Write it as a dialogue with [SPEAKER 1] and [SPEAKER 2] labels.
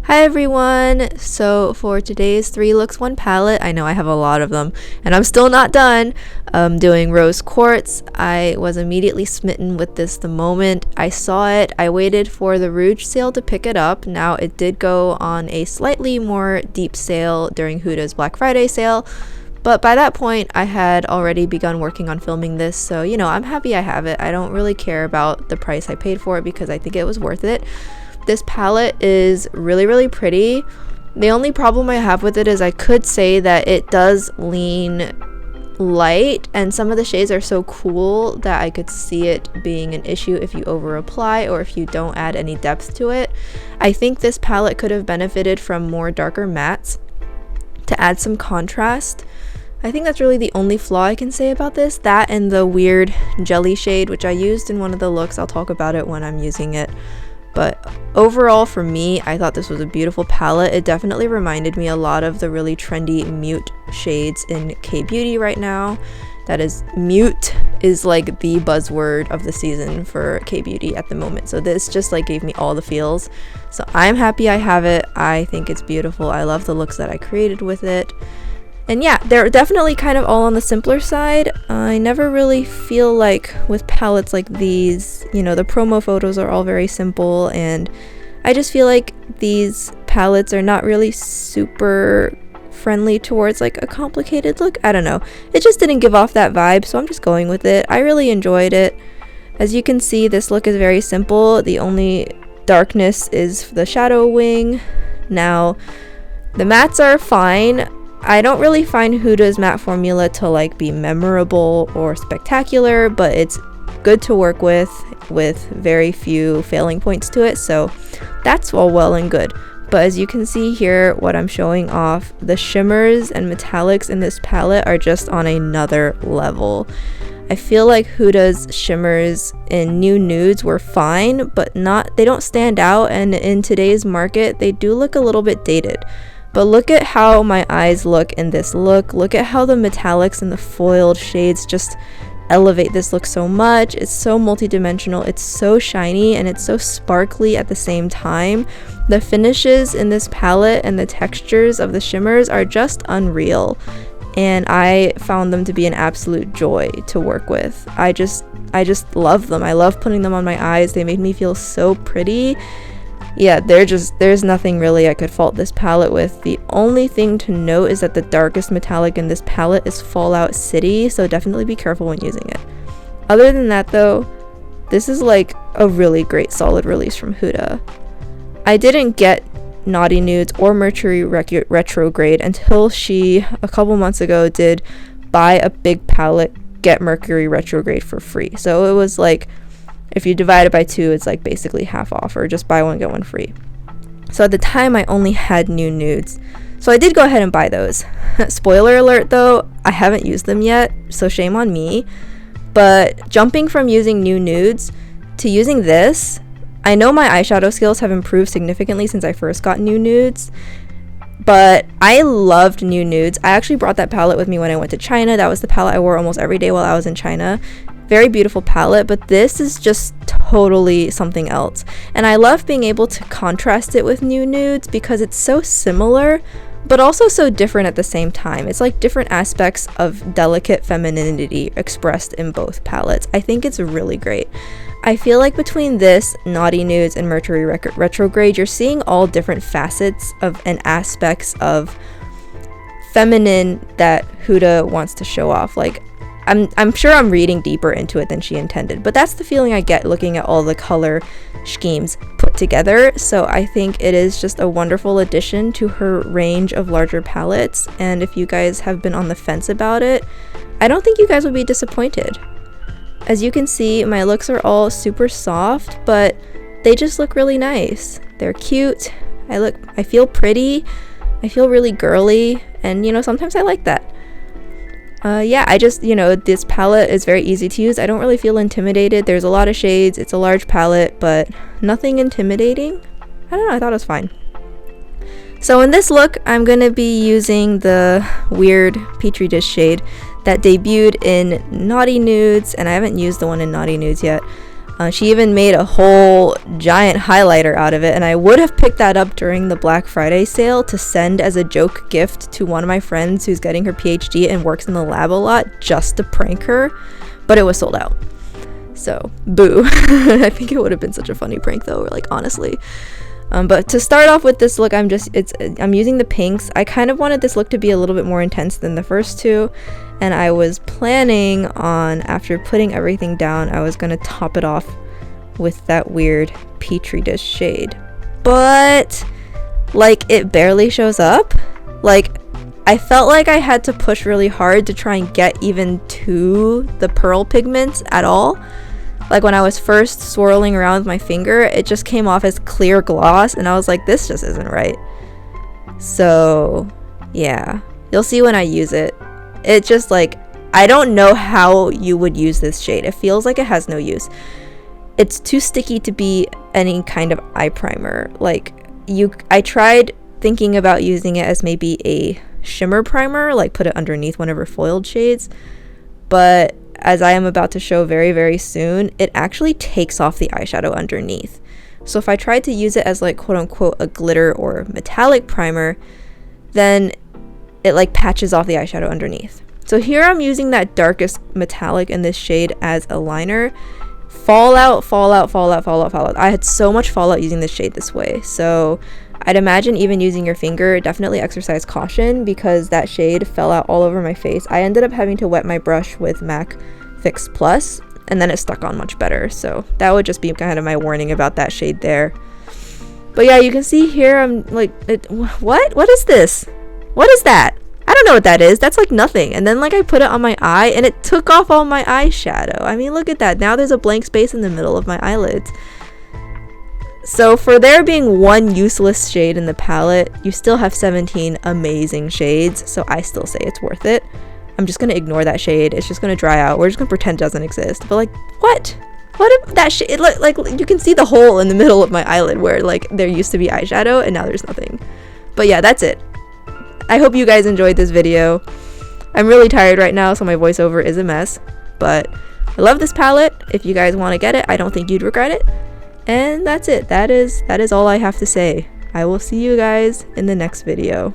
[SPEAKER 1] Hi everyone! So for today's 3 looks 1 palette, I know I have a lot of them and I'm still not done doing Rose Quartz. I was immediately smitten with this the moment I saw it. I waited for the Rouge sale to pick it up. Now it did go on a slightly more deep sale during Huda's Black Friday sale, but by that point I had already begun working on filming this, so you know, I'm happy I have it. I don't really care about the price I paid for it because I think it was worth it. This palette is really pretty. The only problem I have with it is I could say that it does lean light, and some of the shades are so cool that I could see it being an issue if you over apply or if you don't add any depth to it. I think this palette could have benefited from more darker mattes to add some contrast. I think that's really the only flaw I can say about this. That and the weird jelly shade, which I used in one of the looks. I'll talk about it when I'm using it. But overall, for me, I thought this was a beautiful palette. It definitely reminded me a lot of the really trendy mute shades in K-beauty right now. That is, mute is like the buzzword of the season for K-beauty at the moment. So this just like gave me all the feels. So I'm happy I have it. I think it's beautiful. I love the looks that I created with it. And yeah, they're definitely kind of all on the simpler side. I never really feel like with palettes like these, you know, the promo photos are all very simple, and I just feel like these palettes are not really super friendly towards like a complicated look. I don't know. It just didn't give off that vibe, so I'm just going with it. I really enjoyed it. As you can see, this look is very simple. The only darkness is the shadow wing. Now, the mattes are fine. I don't really find Huda's matte formula to like be memorable or spectacular, but it's good to work with very few failing points to it, so that's all well and good. But as you can see here, what I'm showing off, the shimmers and metallics in this palette are just on another level. I feel like Huda's shimmers in New Nudes were fine, but they don't stand out, and in today's market they do look a little bit dated. But look at how my eyes look in this look. Look at how the metallics and the foiled shades just elevate this look so much. It's so multi-dimensional, it's so shiny, and it's so sparkly at the same time. The finishes in this palette and the textures of the shimmers are just unreal, and I found them to be an absolute joy to work with. I just love them. I love putting them on my eyes. They made me feel so pretty. Yeah, there's nothing really I could fault this palette with. The only thing to note is that the darkest metallic in this palette is Fallout City, so definitely be careful when using it. Other than that though, this is like a really great solid release from Huda. I didn't get Naughty Nudes or Mercury Retrograde until she, a couple months ago, did buy a big palette, get Mercury Retrograde for free. So it was like, if you divide it by 2, it's like basically half off, or just buy one get one free. So at the time I only had New Nudes, so I did go ahead and buy those. Spoiler alert though, I haven't used them yet, so shame on me. But jumping from using New Nudes to using this, I know my eyeshadow skills have improved significantly since I first got New Nudes, but I loved New Nudes. I actually brought that palette with me when I went to China. That was the palette I wore almost every day while I was in China. Very beautiful palette, but this is just totally something else. And I love being able to contrast it with New Nudes because it's so similar, but also so different at the same time. It's like different aspects of delicate femininity expressed in both palettes. I think it's really great. I feel like between this, Naughty Nudes, and Mercury Retrograde, you're seeing all different facets of and aspects of feminine that Huda wants to show off. Like, I'm sure I'm reading deeper into it than she intended, but that's the feeling I get looking at all the color schemes put together. So I think it is just a wonderful addition to her range of larger palettes, and if you guys have been on the fence about it, I don't think you guys will be disappointed. As you can see, my looks are all super soft, but they just look really nice. They're cute, I feel pretty, I feel really girly, and you know, sometimes I like that. Yeah, I just, you know, this palette is very easy to use. I don't really feel intimidated. There's a lot of shades. It's a large palette, but nothing intimidating. I don't know, I thought it was fine. So in this look, I'm going to be using the weird Petri dish shade that debuted in Naughty Nudes, and I haven't used the one in Naughty Nudes yet. She even made a whole giant highlighter out of it, and I would have picked that up during the Black Friday sale to send as a joke gift to one of my friends who's getting her PhD and works in the lab a lot, just to prank her, but it was sold out. So boo. I think it would have been such a funny prank though, like honestly. But to start off with this look, I'm using the pinks. I kind of wanted this look to be a little bit more intense than the first two, and I was planning on, after putting everything down, I was gonna top it off with that weird petri dish shade, but like it barely shows up. Like I felt like I had to push really hard to try and get even to the pearl pigments at all. Like when I was first swirling around with my finger, it just came off as clear gloss, and I was like, this just isn't right. So yeah, you'll see when I use it. It just like, I don't know how you would use this shade. It feels like it has no use. It's too sticky to be any kind of eye primer. Like I tried thinking about using it as maybe a shimmer primer, like put it underneath one of her foiled shades, but as I am about to show very, very soon, it actually takes off the eyeshadow underneath. So if I tried to use it as like quote unquote a glitter or metallic primer, then it like patches off the eyeshadow underneath. So here I'm using that darkest metallic in this shade as a liner. Fallout. I had so much fallout using this shade this way. So I'd imagine even using your finger, definitely exercise caution, because that shade fell out all over my face. I ended up having to wet my brush with MAC Fix Plus, and then it stuck on much better. So that would just be kind of my warning about that shade there. But yeah, you can see here I'm like, what is this? What is that? I don't know what that is. That's like nothing. And then like I put it on my eye and it took off all my eyeshadow. I mean, look at that. Now there's a blank space in the middle of my eyelids. So for there being one useless shade in the palette, you still have 17 amazing shades, so I still say it's worth it. I'm just going to ignore that shade. It's just going to dry out. We're just going to pretend it doesn't exist. But like, what? What if that shade, like you can see the hole in the middle of my eyelid where like there used to be eyeshadow and now there's nothing. But yeah, that's it. I hope you guys enjoyed this video. I'm really tired right now, so my voiceover is a mess, but I love this palette. If you guys want to get it, I don't think you'd regret it. And that's it. That is all I have to say. I will see you guys in the next video.